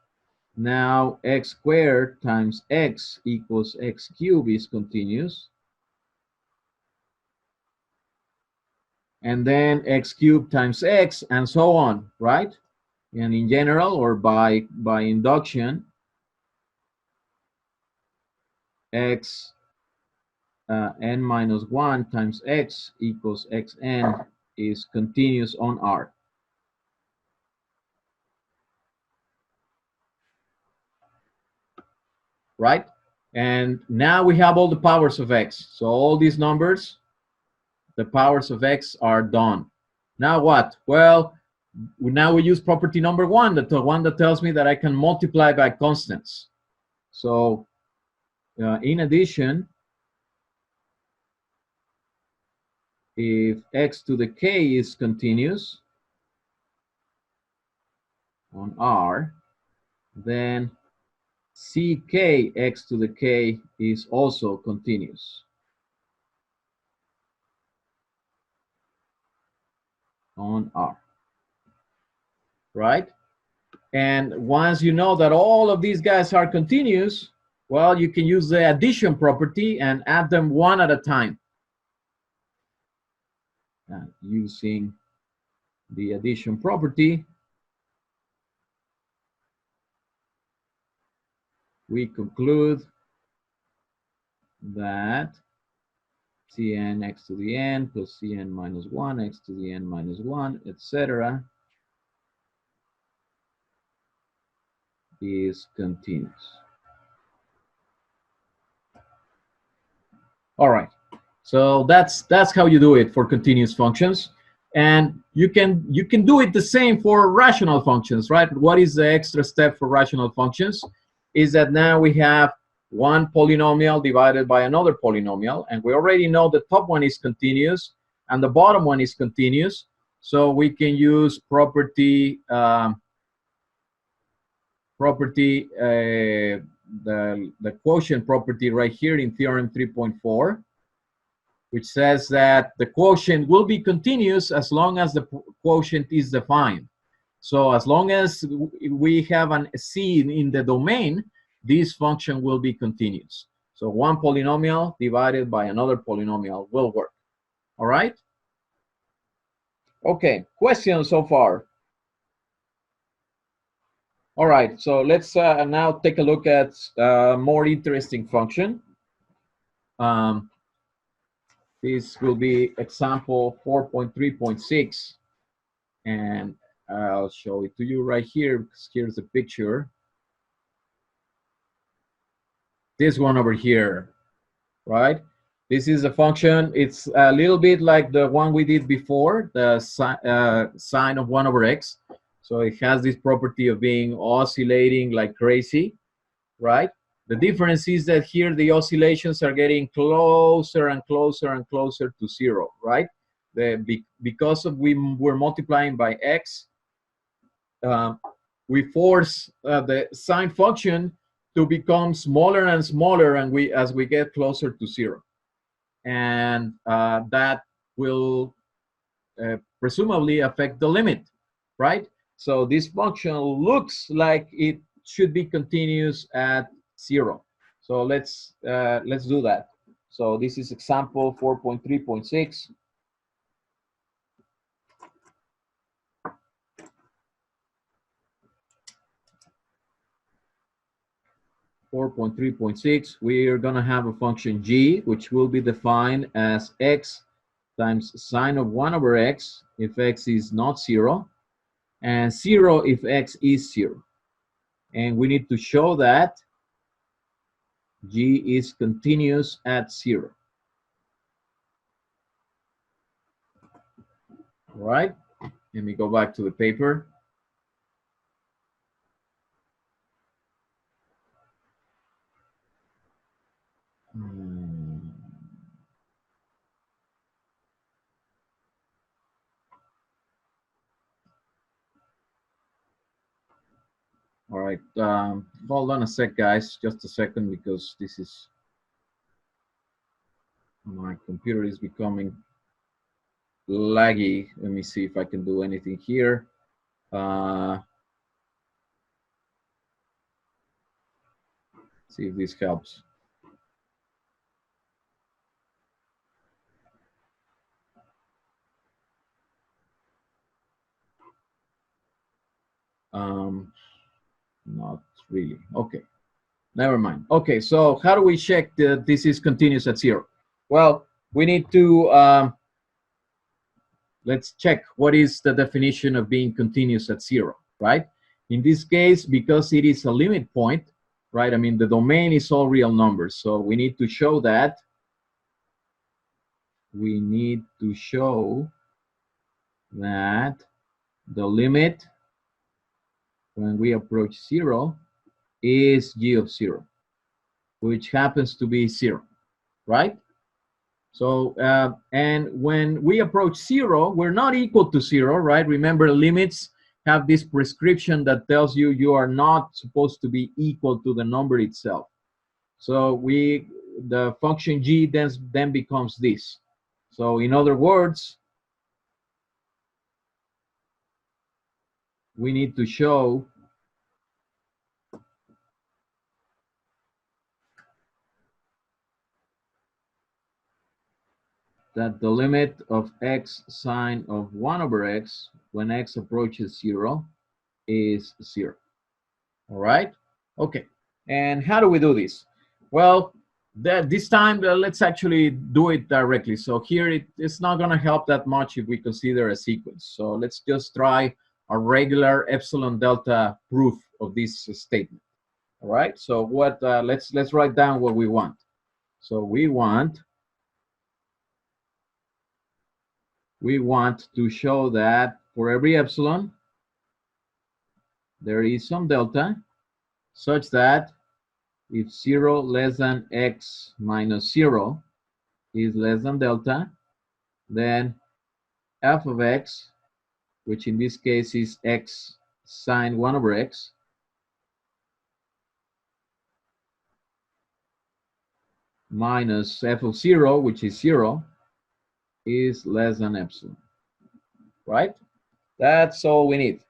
now x squared times x equals x cubed is continuous. And then x cubed times x and so on, right? And in general, or by induction, x n minus 1 times x equals xn is continuous on R. Right? And now we have all the powers of x. So all these numbers, the powers of x are done. Now what? Well, now we use property number 1, the one that tells me that I can multiply by constants. So in addition, if x to the k is continuous on R, then ck x to the k is also continuous on R, right? And once you know that all of these guys are continuous, well, you can use the addition property and add them one at a time. Using the addition property, we conclude that Cn x to the n plus Cn minus 1 x to the n minus 1, etc. is continuous. All right. So that's how you do it for continuous functions. And you can do it the same for rational functions, right? What is the extra step for rational functions? Is that now we have one polynomial divided by another polynomial, and we already know the top one is continuous and the bottom one is continuous. So we can use property the quotient property right here in theorem 3.4, which says that the quotient will be continuous as long as the quotient is defined. So as long as we have an C in the domain, this function will be continuous. So one polynomial divided by another polynomial will work. All right? Okay, questions so far? All right, so let's now take a look at a more interesting function. This will be example 4.3.6, and I'll show it to you right here because here's the picture. this one over here, right? This is a function. It's a little bit like the one we did before, the sine of 1 over x. So it has this property of being oscillating like crazy, right? The difference is that here the oscillations are getting closer and closer and closer to 0, right? Because of we're multiplying by x, we force the sine function to become smaller and smaller, and as we get closer to 0. And that will presumably affect the limit, right? So this function looks like it should be continuous at 0. So let's do that. So this is example 4.3.6. 4.3.6, we are going to have a function g, which will be defined as x times sine of 1 over x if x is not 0, and 0 if x is 0. And we need to show that g is continuous at 0. All right, let me go back to the paper. All right, hold on a sec, guys, just a second, because this is, my computer is becoming laggy. Let me see if I can do anything here. See if this helps. Not really. Okay, never mind. Okay, so how do we check that this is continuous at 0? Well, we need to, let's check what is the definition of being continuous at 0, right? In this case, because it is a limit point, right? I mean, the domain is all real numbers. So we need to show that. We need to show that the limit when we approach 0 is g of 0, which happens to be 0, right? So, and when we approach 0, we're not equal to 0, right? Remember, limits have this prescription that tells you you are not supposed to be equal to the number itself. So the function g then becomes this. So in other words, we need to show that the limit of x sine of 1 over x when x approaches 0 is 0. All right? Okay. And how do we do this? Well, this time, let's actually do it directly. So here, it's not going to help that much if we consider a sequence. So let's just try a regular epsilon delta proof of this statement. All right? So what? Let's write down what we want. So we want to show that for every epsilon, there is some delta such that if 0 less than x minus 0 is less than delta, then f of x, which in this case is x sine 1 over x, minus f of 0, which is 0, is less than epsilon, right? That's all we need.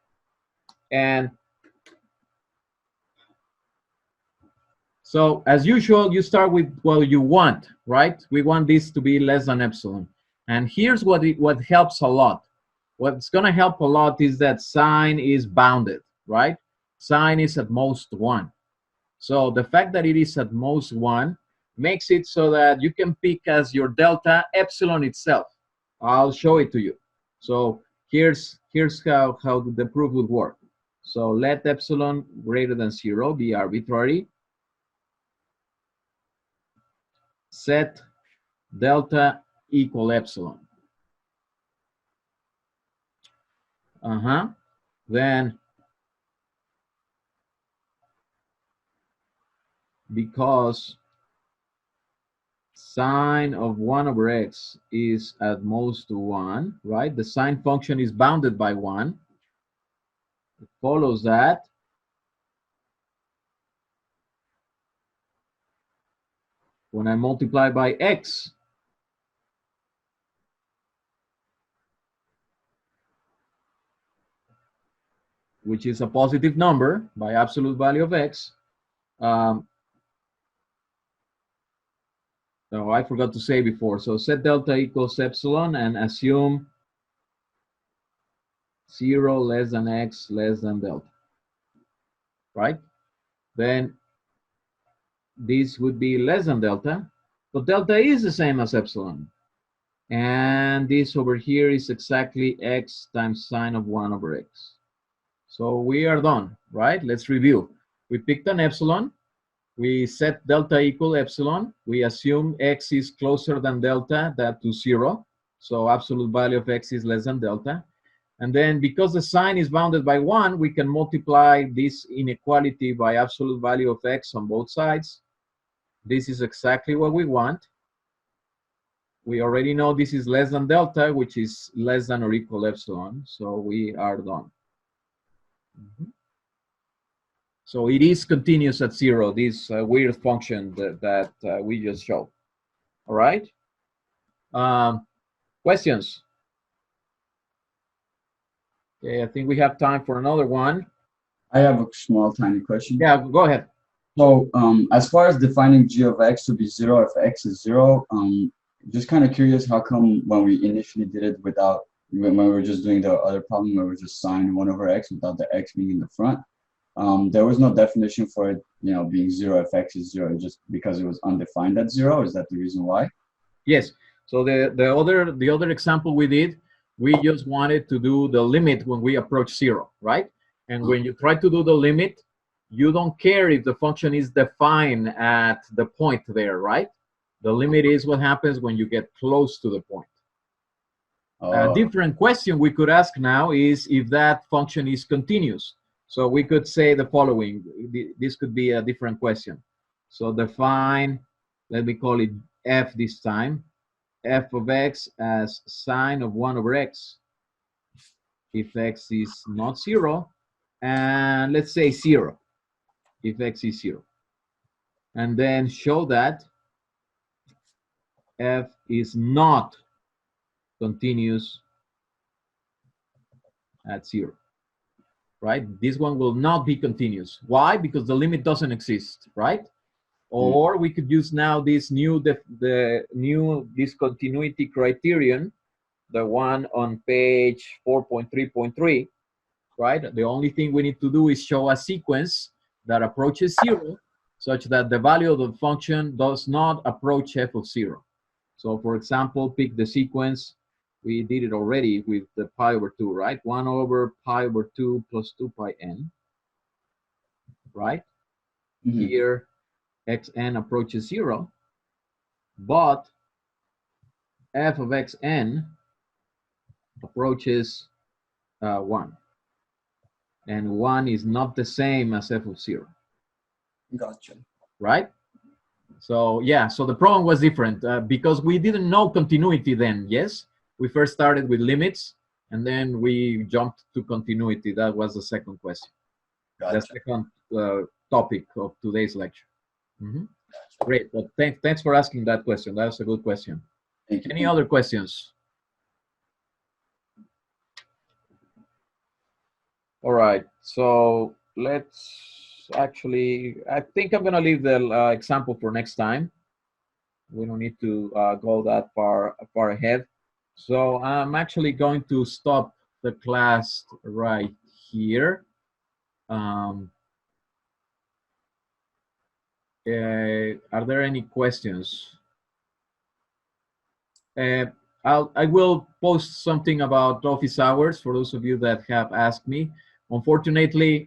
And so as usual, you start with what you want, right? We want this to be less than epsilon. And here's what helps a lot. What's going to help a lot is that sine is bounded, right? Sine is at most 1. So the fact that it is at most 1 makes it so that you can pick as your delta epsilon itself. I'll show it to you. So here's how the proof would work. So let epsilon greater than 0 be arbitrary. set delta equal epsilon. Then because sine of 1 over x is at most 1, right? The sine function is bounded by 1. It follows that when I multiply by x, which is a positive number by absolute value of x, no, I forgot to say before. So set delta equals epsilon and assume 0 less than x less than delta, right? Then this would be less than delta, but delta is the same as epsilon. And this over here is exactly x times sine of 1 over x. So we are done, right? Let's review. We picked an epsilon. We set delta equal epsilon. We assume x is closer than delta, that to 0. So absolute value of x is less than delta. And then because the sign is bounded by 1, we can multiply this inequality by absolute value of x on both sides. This is exactly what we want. We already know this is less than delta, which is less than or equal epsilon. So we are done. So it is continuous at 0, this weird function that we just showed. All right? Questions? Okay, I think we have time for another one. I have a small, tiny question. Yeah, go ahead. So as far as defining g of x to be 0 if x is 0, just kind of curious how come when we initially did it without, when we were just doing the other problem where we just sine 1 over x without the x being in the front, there was no definition for it, being 0 if x is 0, just because it was undefined at 0. Is that the reason why? Yes. So the other example we did, we just wanted to do the limit when we approach 0, right? And when you try to do the limit, you don't care if the function is defined at the point there, right? The limit is what happens when you get close to the point. A different question we could ask now is if that function is continuous. So we could say the following. This could be a different question. So define, let me call it f this time, f of x as sine of 1 over x if x is not 0, and let's say 0 if x is 0. And then show that f is not continuous at 0, right? This one will not be continuous. Why? Because the limit doesn't exist, right? Or we could use now this new the new discontinuity criterion, the one on page 4.3.3, right? The only thing we need to do is show a sequence that approaches 0 such that the value of the function does not approach f of 0. So for example, pick the sequence. We did it already with the pi over 2, right? 1 over pi over 2 plus 2 pi n, right? Here, xn approaches 0, but f of xn approaches 1. And 1 is not the same as f of 0. Gotcha. Right? So yeah, so the problem was different because we didn't know continuity then, yes? We first started with limits, and then we jumped to continuity. That was the second question. Gotcha. The second topic of today's lecture. Great, well, thanks for asking that question. That's a good question. Thank you. Any other questions? All right, so let's actually, I think I'm gonna leave the example for next time. We don't need to go that far ahead. So I'm actually going to stop the class right here. Are there any questions? I will post something about office hours for those of you that have asked me. Unfortunately,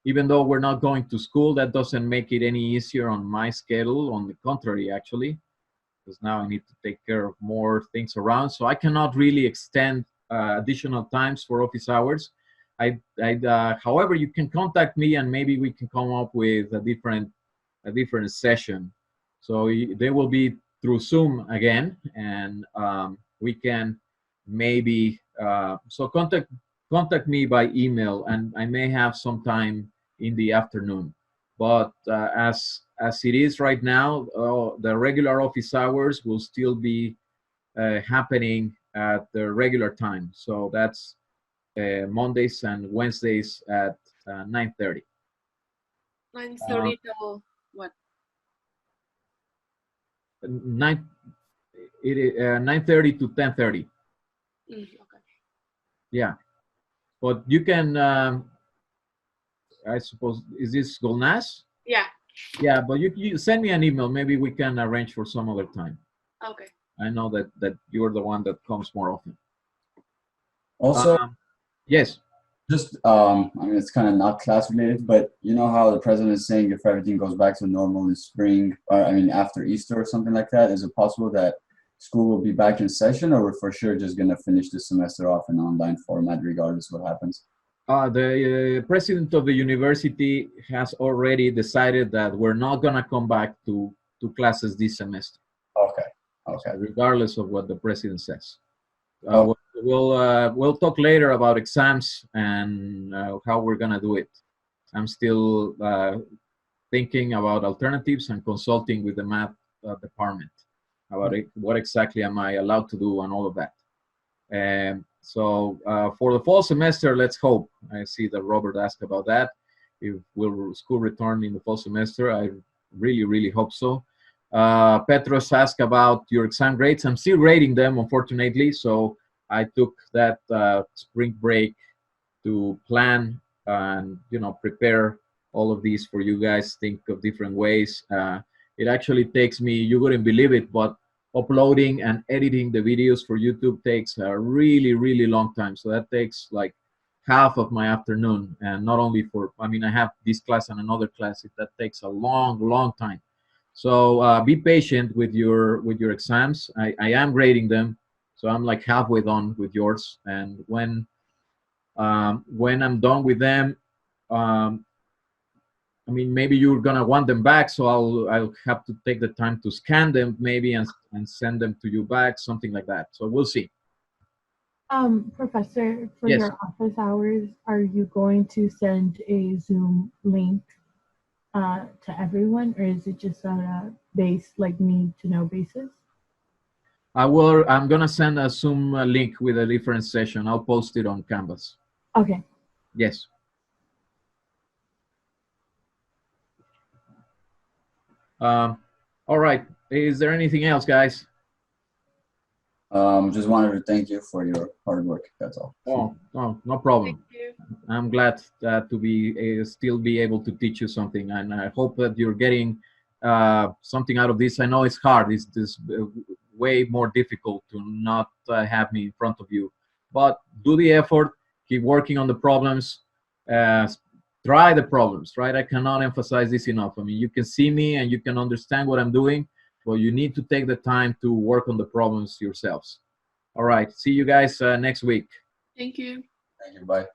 even though we're not going to school, that doesn't make it any easier on my schedule. On the contrary, actually, because now I need to take care of more things around. So I cannot really extend additional times for office hours. However, you can contact me and maybe we can come up with a different session. So they will be through Zoom again, and we can maybe so contact me by email, and I may have some time in the afternoon. But as it is right now, the regular office hours will still be happening at the regular time. So that's Mondays and Wednesdays at 9:30. 9:30 till what? 9:30 to 10:30. Okay. Yeah, but you can. I suppose, is this Golnaz? Yeah. Yeah, but you send me an email. Maybe we can arrange for some other time. Okay. I know that you're the one that comes more often. Also, yes. just I mean, it's kind of not class related, but you know how the president is saying if everything goes back to normal in spring, or I mean after Easter or something like that, is it possible that school will be back in session, or we're for sure just gonna finish the semester off in online format regardless what happens? The president of the university has already decided that we're not gonna come back to classes this semester. Okay. Okay. So regardless of what the president says. Oh. We'll talk later about exams and how we're gonna do it. I'm still thinking about alternatives and consulting with the math department about it, what exactly am I allowed to do and all of that. So for the fall semester, let's hope. I see that Robert asked about that. If will school return in the fall semester? I really, really hope so. Petros asked about your exam grades. I'm still grading them, unfortunately. So I took that spring break to plan and prepare all of these for you guys. Think of different ways. It actually takes me, you wouldn't believe it, but uploading and editing the videos for YouTube takes a really, really long time. So that takes like half of my afternoon, and not only for, I mean, I have this class and another class. That takes a long, long time. So be patient with your exams. I am grading them, so I'm like halfway done with yours. And when I'm done with them, I mean, maybe you're gonna want them back, so I'll have to take the time to scan them maybe and send them to you back, something like that. So we'll see. Professor, for Yes. your office hours, are you going to send a Zoom link to everyone, or is it just on a need to know basis? I'm gonna send a Zoom link with a different session. I'll post it on Canvas. Okay. Yes. All right. Is there anything else, guys? Just wanted to thank you for your hard work. That's all. Oh, no problem. Thank you. I'm glad to be still be able to teach you something, and I hope that you're getting something out of this. I know it's hard. It's way more difficult to not have me in front of you, but do the effort. Keep working on the problems. Try the problems, right? I cannot emphasize this enough. I mean, you can see me and you can understand what I'm doing, but you need to take the time to work on the problems yourselves. All right. See you guys next week. Thank you. Thank you. Bye.